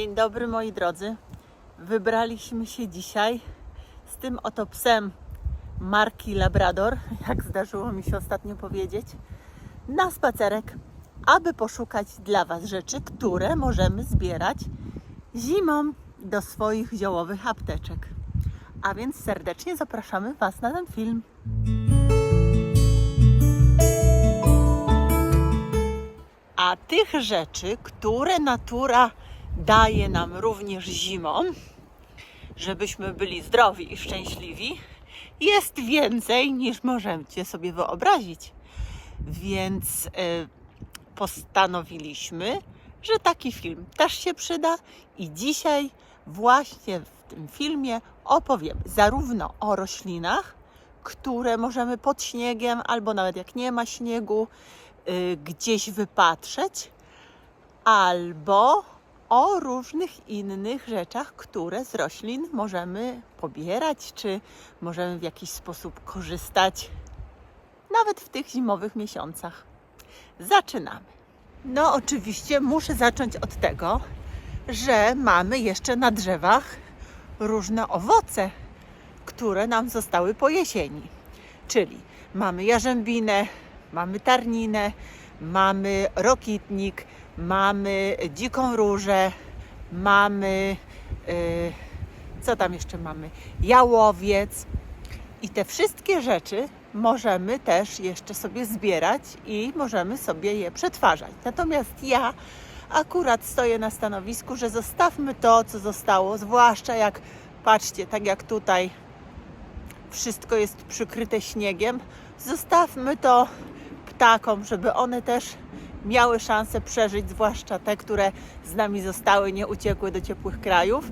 Dzień dobry moi drodzy. Wybraliśmy się dzisiaj z tym oto psem marki Labrador, jak zdarzyło mi się ostatnio powiedzieć, na spacerek, aby poszukać dla Was rzeczy, które możemy zbierać zimą do swoich ziołowych apteczek. A więc serdecznie zapraszamy Was na ten film. A tych rzeczy, które natura daje nam również zimą, żebyśmy byli zdrowi i szczęśliwi, jest więcej niż możecie sobie wyobrazić. Więc postanowiliśmy, że taki film też się przyda i dzisiaj właśnie w tym filmie opowiemy zarówno o roślinach, które możemy pod śniegiem albo nawet jak nie ma śniegu gdzieś wypatrzeć, albo o różnych innych rzeczach, które z roślin możemy pobierać, czy możemy w jakiś sposób korzystać, nawet w tych zimowych miesiącach. Zaczynamy. No oczywiście muszę zacząć od tego, że mamy jeszcze na drzewach różne owoce, które nam zostały po jesieni. Czyli mamy jarzębinę, mamy tarninę, mamy rokitnik, mamy dziką różę, mamy, co tam jeszcze mamy? Jałowiec. I te wszystkie rzeczy możemy też jeszcze sobie zbierać i możemy sobie je przetwarzać. Natomiast ja akurat stoję na stanowisku, że zostawmy to, co zostało, zwłaszcza jak, patrzcie, tak jak tutaj wszystko jest przykryte śniegiem, zostawmy to ptakom, żeby one też miały szansę przeżyć, zwłaszcza te, które z nami zostały, nie uciekły do ciepłych krajów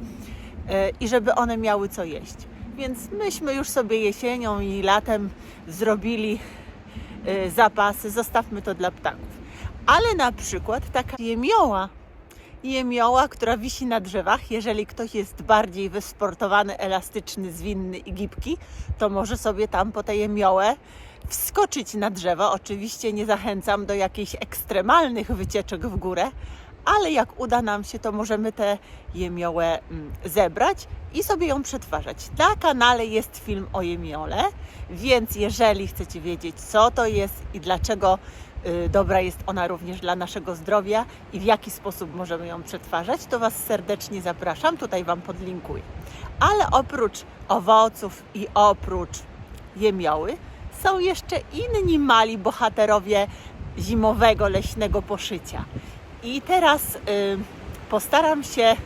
i żeby one miały co jeść. Więc myśmy już sobie jesienią i latem zrobili zapasy, zostawmy to dla ptaków. Ale na przykład taka jemioła, która wisi na drzewach, jeżeli ktoś jest bardziej wysportowany, elastyczny, zwinny i gibki, to może sobie tam po tę jemiołę wskoczyć na drzewo. Oczywiście nie zachęcam do jakichś ekstremalnych wycieczek w górę, ale jak uda nam się, to możemy tę jemiołę zebrać i sobie ją przetwarzać. Na kanale jest film o jemiole, więc jeżeli chcecie wiedzieć, co to jest i dlaczego dobra jest ona również dla naszego zdrowia i w jaki sposób możemy ją przetwarzać, to Was serdecznie zapraszam, tutaj Wam podlinkuję. Ale oprócz owoców i oprócz jemioły są jeszcze inni mali bohaterowie zimowego leśnego poszycia. I teraz postaram się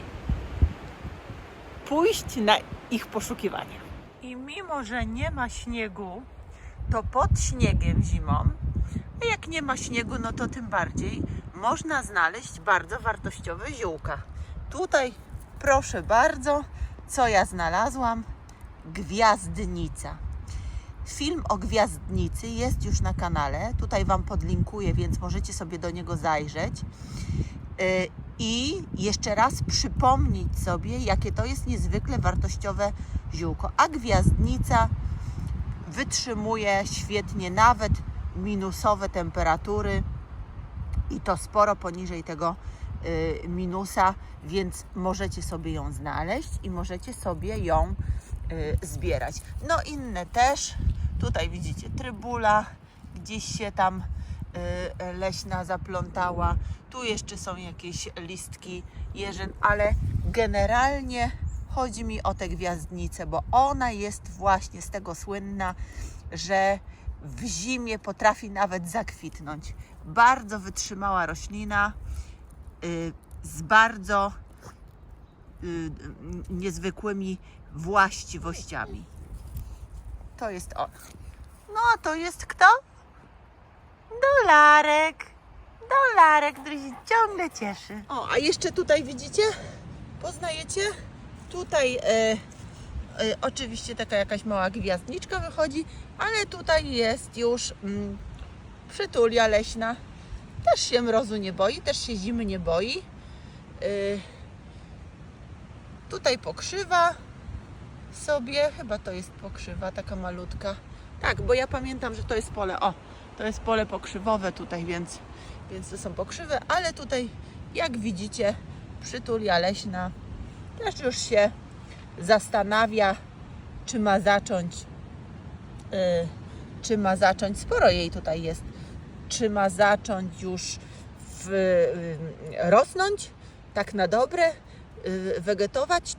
pójść na ich poszukiwania. I mimo, że nie ma śniegu, to pod śniegiem zimą, a jak nie ma śniegu, no to tym bardziej można znaleźć bardzo wartościowe ziółka. Tutaj proszę bardzo, co ja znalazłam? Gwiazdnica. Film o gwiazdnicy jest już na kanale, tutaj Wam podlinkuję, więc możecie sobie do niego zajrzeć i jeszcze raz przypomnieć sobie, jakie to jest niezwykle wartościowe ziółko. A gwiazdnica wytrzymuje świetnie nawet minusowe temperatury i to sporo poniżej tego minusa, więc możecie sobie ją znaleźć i możecie sobie ją zbierać. No inne też, tutaj widzicie trybula, gdzieś się tam leśna zaplątała, tu jeszcze są jakieś listki jeżyn, ale generalnie chodzi mi o tę gwiazdnicę, bo ona jest właśnie z tego słynna, że w zimie potrafi nawet zakwitnąć. Bardzo wytrzymała roślina z bardzo niezwykłymi właściwościami. To jest ona. No a to jest kto? Dolarek. Dolarek, który się ciągle cieszy. O, a jeszcze tutaj widzicie? Poznajecie? Tutaj oczywiście taka jakaś mała gwiazdniczka wychodzi, ale tutaj jest już przytulia leśna. Też się mrozu nie boi, też się zimy nie boi. Tutaj pokrzywa sobie, chyba to jest pokrzywa, taka malutka. Tak, bo ja pamiętam, że to jest pole, to jest pole pokrzywowe tutaj, więc to są pokrzywy, ale tutaj jak widzicie przytulia leśna też już się zastanawia, czy ma zacząć, sporo jej tutaj jest, czy ma zacząć już rosnąć tak na dobre, wegetować,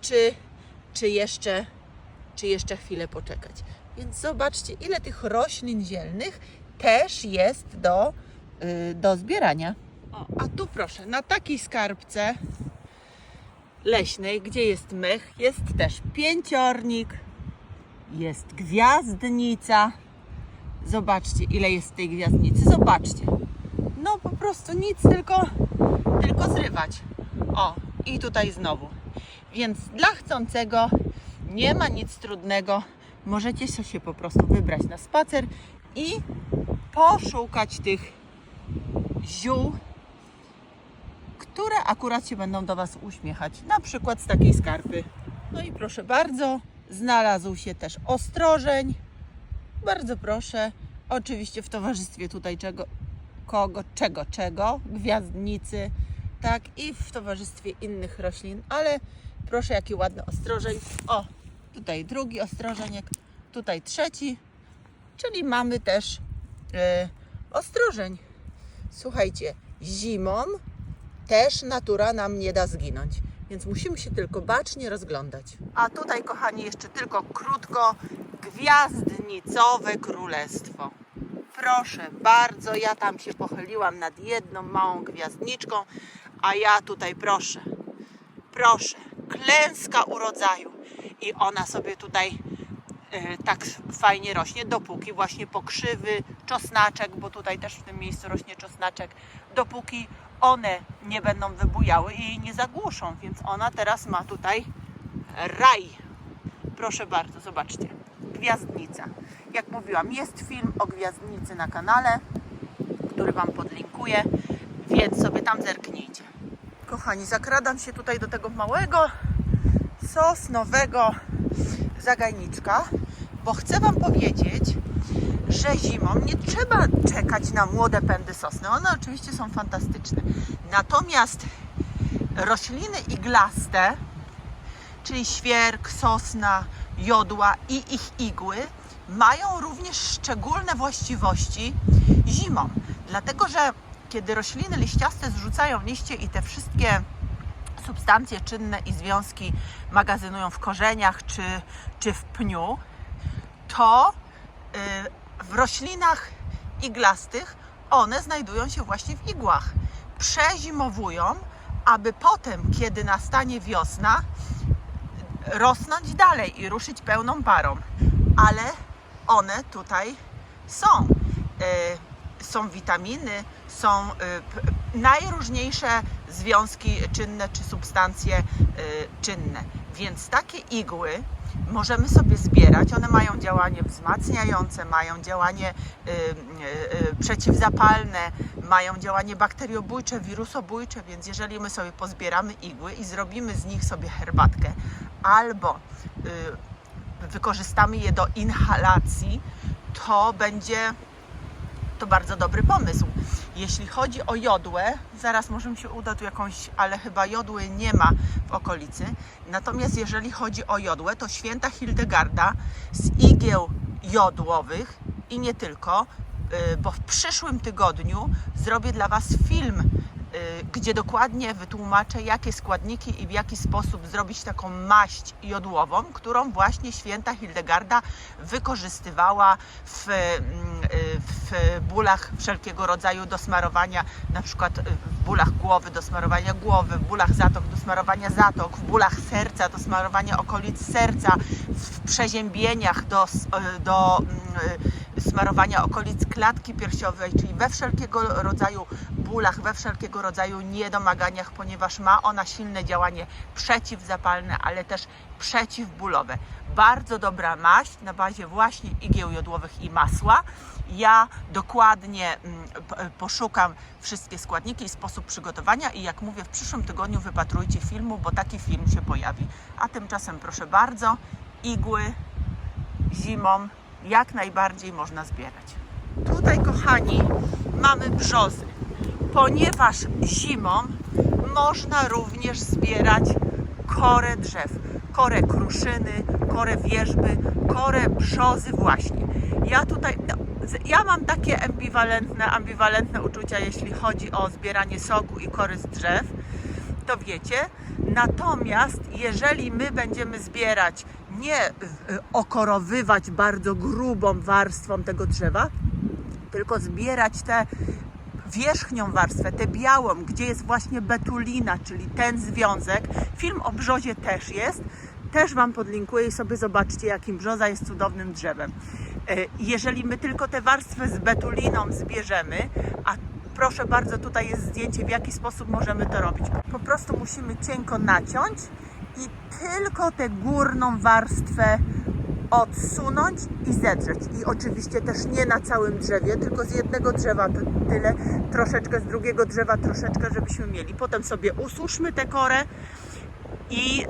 czy jeszcze chwilę poczekać. Więc zobaczcie, ile tych roślin zielnych też jest do zbierania. O, a tu proszę, na takiej skarbce leśnej, gdzie jest mech, jest też pięciornik, jest gwiazdnica. Zobaczcie, ile jest tej gwiazdnicy. Zobaczcie. No po prostu nic, tylko zrywać. O, i tutaj znowu. Więc dla chcącego nie ma nic trudnego. Możecie się po prostu wybrać na spacer i poszukać tych ziół, które akurat się będą do Was uśmiechać. Na przykład z takiej skarpy. No i proszę bardzo, znalazł się też ostrożeń. Bardzo proszę. Oczywiście w towarzystwie tutaj czego? Gwiazdnicy, tak, i w towarzystwie innych roślin, ale proszę, jaki ładny ostrożeń. O, tutaj drugi ostrożeniek, tutaj trzeci, czyli mamy też ostrożeń. Słuchajcie, zimą też natura nam nie da zginąć, więc musimy się tylko bacznie rozglądać. A tutaj, kochani, jeszcze tylko krótko, gwiazdnicowe królestwo. Proszę bardzo, ja tam się pochyliłam nad jedną małą gwiazdniczką, a ja tutaj proszę, klęska urodzaju. I ona sobie tutaj tak fajnie rośnie, dopóki właśnie pokrzywy, czosnaczek, bo tutaj też w tym miejscu rośnie czosnaczek, dopóki one nie będą wybujały i jej nie zagłuszą, więc ona teraz ma tutaj raj. Proszę bardzo, zobaczcie, gwiazdnica. Jak mówiłam, jest film o gwiazdnicy na kanale, który Wam podlinkuję, więc sobie tam zerknijcie. Kochani, zakradam się tutaj do tego małego sosnowego zagajniczka, bo chcę Wam powiedzieć, że zimą nie trzeba czekać na młode pędy sosny. One oczywiście są fantastyczne. Natomiast rośliny iglaste, czyli świerk, sosna, jodła i ich igły, mają również szczególne właściwości zimą. Dlatego, że kiedy rośliny liściaste zrzucają liście i te wszystkie substancje czynne i związki magazynują w korzeniach czy w pniu, to w roślinach iglastych one znajdują się właśnie w igłach. Przezimowują, aby potem, kiedy nastanie wiosna, rosnąć dalej i ruszyć pełną parą. Ale one tutaj są. Są witaminy, są najróżniejsze związki czynne czy substancje czynne. Więc takie igły możemy sobie zbierać. One mają działanie wzmacniające, mają działanie przeciwzapalne, mają działanie bakteriobójcze, wirusobójcze, więc jeżeli my sobie pozbieramy igły i zrobimy z nich sobie herbatkę albo wykorzystamy je do inhalacji, to będzie to bardzo dobry pomysł. Jeśli chodzi o jodłę, zaraz może mi się uda tu jakąś, ale chyba jodły nie ma w okolicy. Natomiast jeżeli chodzi o jodłę, to święta Hildegarda z igieł jodłowych i nie tylko, bo w przyszłym tygodniu zrobię dla Was film, gdzie dokładnie wytłumaczę, jakie składniki i w jaki sposób zrobić taką maść jodłową, którą właśnie święta Hildegarda wykorzystywała w bólach wszelkiego rodzaju do smarowania, na przykład w bólach głowy do smarowania głowy, w bólach zatok do smarowania zatok, w bólach serca do smarowania okolic serca, w przeziębieniach do smarowania okolic klatki piersiowej, czyli we wszelkiego rodzaju bólach, we wszelkiego rodzaju niedomaganiach, ponieważ ma ona silne działanie przeciwzapalne, ale też przeciwbólowe. Bardzo dobra maść na bazie właśnie igieł jodłowych i masła. Ja dokładnie poszukam wszystkie składniki i sposób przygotowania i jak mówię, w przyszłym tygodniu wypatrujcie filmu, bo taki film się pojawi. A tymczasem proszę bardzo, igły zimą jak najbardziej można zbierać. Tutaj, kochani, mamy brzozy. ponieważ zimą można również zbierać korę drzew, korę kruszyny, korę wierzby, korę brzozy właśnie. Ja mam takie ambiwalentne uczucia, jeśli chodzi o zbieranie soku i kory z drzew, to wiecie. Natomiast jeżeli my będziemy zbierać, nie okorowywać bardzo grubą warstwą tego drzewa, tylko zbierać tę wierzchnią warstwę, tę białą, gdzie jest właśnie betulina, czyli ten związek. Film o brzozie też jest. Też Wam podlinkuję i sobie zobaczcie, jakim brzoza jest cudownym drzewem. Jeżeli my tylko tę warstwę z betuliną zbierzemy, a proszę bardzo, tutaj jest zdjęcie, w jaki sposób możemy to robić. Po prostu musimy cienko naciąć i tylko tę górną warstwę odsunąć i zedrzeć. I oczywiście też nie na całym drzewie, tylko z jednego drzewa tyle, troszeczkę z drugiego drzewa, troszeczkę, żebyśmy mieli. Potem sobie ususzmy tę korę i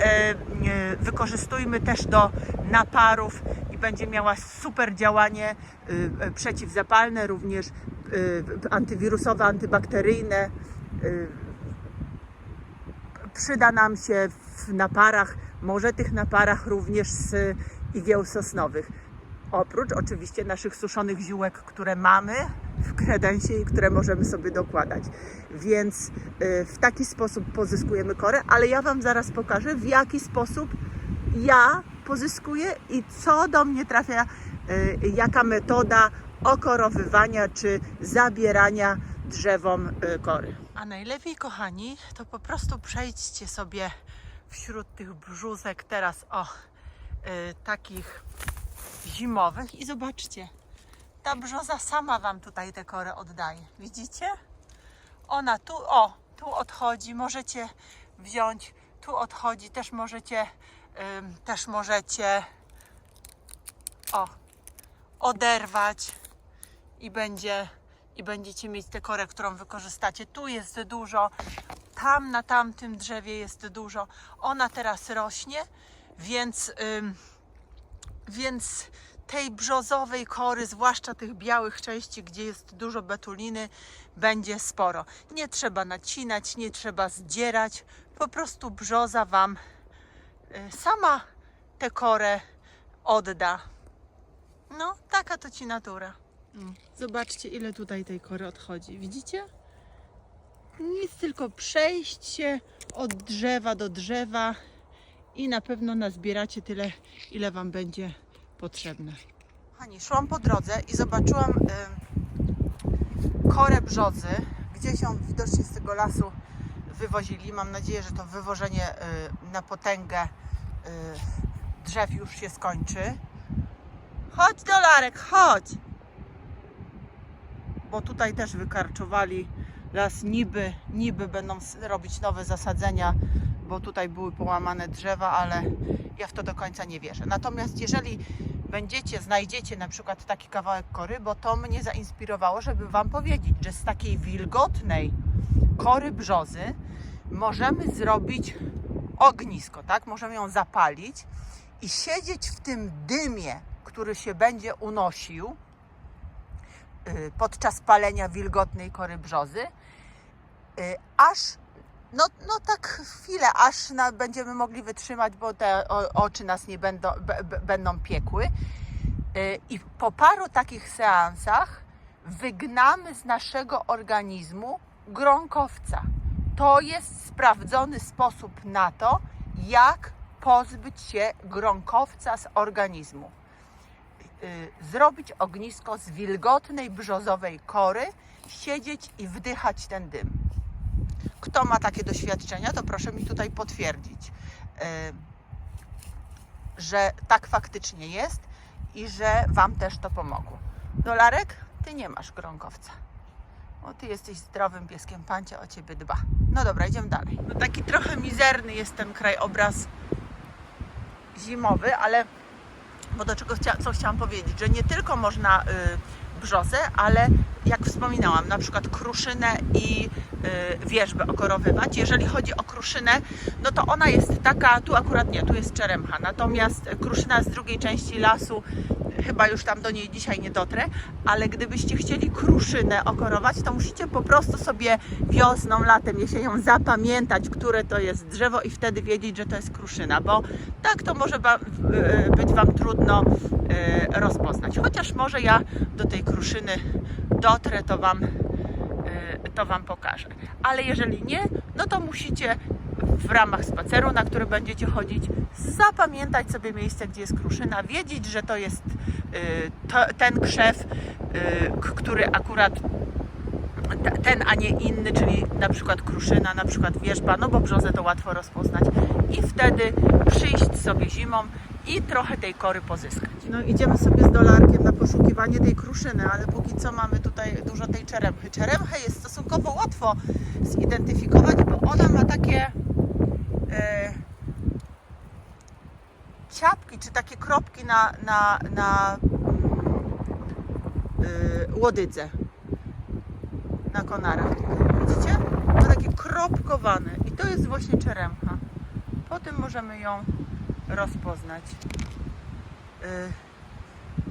wykorzystujmy też do naparów i będzie miała super działanie przeciwzapalne, również antywirusowe, antybakteryjne. Przyda nam się w naparach, może tych naparach również z igieł sosnowych. Oprócz oczywiście naszych suszonych ziółek, które mamy w kredensie i które możemy sobie dokładać. Więc w taki sposób pozyskujemy korę, ale ja Wam zaraz pokażę, w jaki sposób ja pozyskuję i co do mnie trafia, jaka metoda okorowywania czy zabierania drzewom kory. A najlepiej, kochani, to po prostu przejdźcie sobie wśród tych brzózek teraz takich zimowych i zobaczcie, ta brzoza sama Wam tutaj tę korę oddaje. Widzicie? Ona tu odchodzi, możecie wziąć, tu odchodzi, też możecie oderwać i będziecie mieć tę korę, którą wykorzystacie. Tu jest dużo, tam na tamtym drzewie jest dużo. Ona teraz rośnie, więc tej brzozowej kory, zwłaszcza tych białych części, gdzie jest dużo betuliny, będzie sporo. Nie trzeba nacinać, nie trzeba zdzierać, po prostu brzoza Wam sama tę korę odda. No, taka to ci natura. Zobaczcie, ile tutaj tej kory odchodzi. Widzicie? Nic, tylko przejść się od drzewa do drzewa i na pewno nazbieracie tyle, ile Wam będzie potrzebne. Kochani, szłam po drodze i zobaczyłam korę brzozy. Gdzieś ją widocznie z tego lasu wywozili. Mam nadzieję, że to wywożenie na potęgę drzew już się skończy. Chodź, Dolarek, chodź! Bo tutaj też wykarczowali las, niby będą robić nowe zasadzenia, bo tutaj były połamane drzewa, ale ja w to do końca nie wierzę. Natomiast jeżeli znajdziecie na przykład taki kawałek kory, bo to mnie zainspirowało, żeby Wam powiedzieć, że z takiej wilgotnej kory brzozy możemy zrobić ognisko, tak? Możemy ją zapalić i siedzieć w tym dymie, który się będzie unosił podczas palenia wilgotnej kory brzozy, aż tak chwilę, aż będziemy mogli wytrzymać, bo te oczy nas nie będą piekły. I po paru takich seansach wygnamy z naszego organizmu gronkowca. To jest sprawdzony sposób na to, jak pozbyć się gronkowca z organizmu. Zrobić ognisko z wilgotnej brzozowej kory, siedzieć i wdychać ten dym. Kto ma takie doświadczenia, to proszę mi tutaj potwierdzić, że tak faktycznie jest i że Wam też to pomogło. Dolarek, Ty nie masz gronkowca, bo Ty jesteś zdrowym pieskiem, Pancia o Ciebie dba. No dobra, idziemy dalej. No taki trochę mizerny jest ten krajobraz zimowy, ale co chciałam powiedzieć, że nie tylko można brzozę, ale jak wspominałam, na przykład kruszynę i wierzbę okorowywać. Jeżeli chodzi o kruszynę, no to ona jest taka, tu akurat nie, tu jest czeremcha, natomiast kruszyna z drugiej części lasu chyba już tam do niej dzisiaj nie dotrę, ale gdybyście chcieli kruszynę okorować, to musicie po prostu sobie wiosną, latem, jesienią zapamiętać, które to jest drzewo i wtedy wiedzieć, że to jest kruszyna, bo tak to może być Wam trudno rozpoznać. Chociaż może ja do tej kruszyny dotrę, to Wam pokażę. Ale jeżeli nie, no to musicie w ramach spaceru, na który będziecie chodzić, zapamiętać sobie miejsce, gdzie jest kruszyna, wiedzieć, że to jest ten krzew, który akurat ten, a nie inny, czyli na przykład kruszyna, na przykład wierzba, no bo brzozę to łatwo rozpoznać i wtedy przyjść sobie zimą i trochę tej kory pozyskać. No idziemy sobie z dolarkiem na poszukiwanie tej kruszyny, ale póki co mamy tutaj dużo tej czeremchy. Czeremchę jest stosunkowo łatwo zidentyfikować, bo ona ma takie ciapki, czy takie kropki na łodydze, na konarach. Widzicie? Ma takie kropkowane i to jest właśnie czeremcha. Potem możemy ją rozpoznać.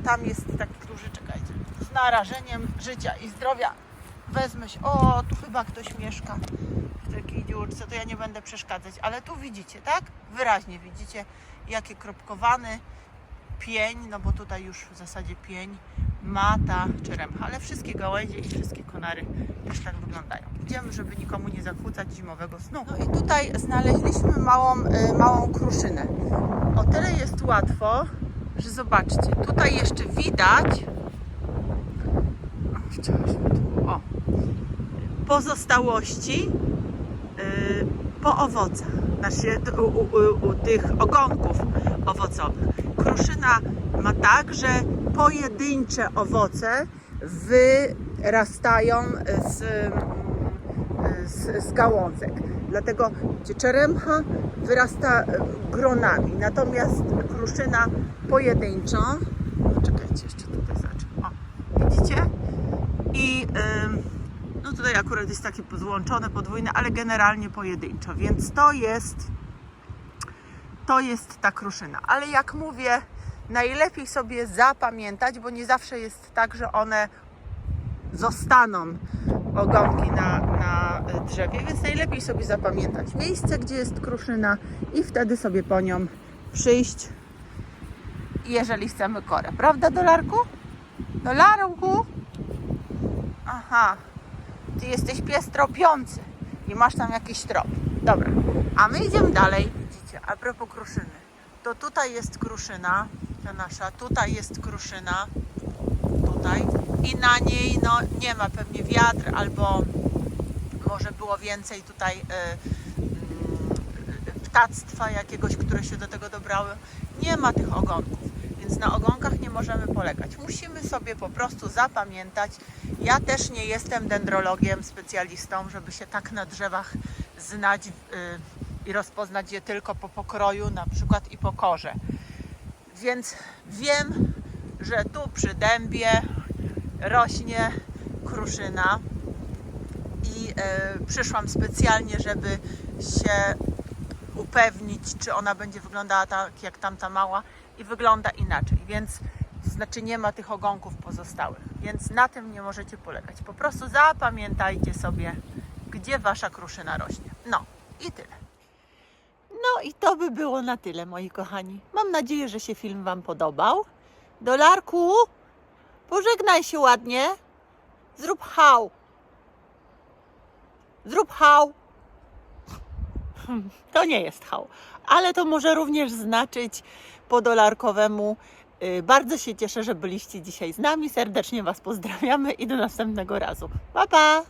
Tam jest taki duży, czekajcie, z narażeniem życia i zdrowia. Wezmę się, o, tu chyba ktoś mieszka w takiej dziurce, to ja nie będę przeszkadzać, ale tu widzicie, tak? Wyraźnie widzicie, jakie kropkowany pień, no bo tutaj już w zasadzie pień ma ta czeremcha, ale wszystkie gałęzie i wszystkie konary też tak wyglądają. Idziemy, żeby nikomu nie zakłócać zimowego snu. No i tutaj znaleźliśmy małą kruszynę. O tyle jest łatwo, że zobaczcie, tutaj jeszcze widać pozostałości po owocach, znaczy u tych ogonków owocowych. Kruszyna ma tak, że pojedyncze owoce wyrastają z gałązek. Dlatego czeremcha wyrasta gronami, natomiast kruszyna pojedynczo. Czekajcie, jeszcze tutaj zacznę. O, widzicie? I no tutaj akurat jest takie złączone, podwójne, ale generalnie pojedynczo, więc to jest ta kruszyna. Ale jak mówię, najlepiej sobie zapamiętać, bo nie zawsze jest tak, że one zostaną ogonki na drzewie, więc najlepiej sobie zapamiętać miejsce, gdzie jest kruszyna i wtedy sobie po nią przyjść, jeżeli chcemy korę. Prawda, Dolarku? Dolarku? Aha, ty jesteś pies tropiący i masz tam jakiś trop. Dobra, a my idziemy dalej. Widzicie, a propos kruszyny, to tutaj jest kruszyna, ta nasza, tutaj jest kruszyna, tutaj i na niej no nie ma pewnie wiatr albo może było więcej tutaj ptactwa jakiegoś, które się do tego dobrały. Nie ma tych ogonków, więc na ogonkach nie możemy polegać. Musimy sobie po prostu zapamiętać. Ja też nie jestem dendrologiem, specjalistą, żeby się tak na drzewach znać i rozpoznać je tylko po pokroju, na przykład i po korze. Więc wiem, że tu przy dębie rośnie kruszyna i przyszłam specjalnie, żeby się upewnić, czy ona będzie wyglądała tak jak tamta mała i wygląda inaczej, więc znaczy nie ma tych ogonków pozostałych, więc na tym nie możecie polegać. Po prostu zapamiętajcie sobie, gdzie wasza kruszyna rośnie. No i tyle. No i to by było na tyle, moi kochani. Mam nadzieję, że się film Wam podobał. Dolarku, pożegnaj się ładnie. Zrób hał. Zrób hał. To nie jest hał, ale to może również znaczyć po dolarkowemu. Bardzo się cieszę, że byliście dzisiaj z nami. Serdecznie Was pozdrawiamy i do następnego razu. Pa, pa!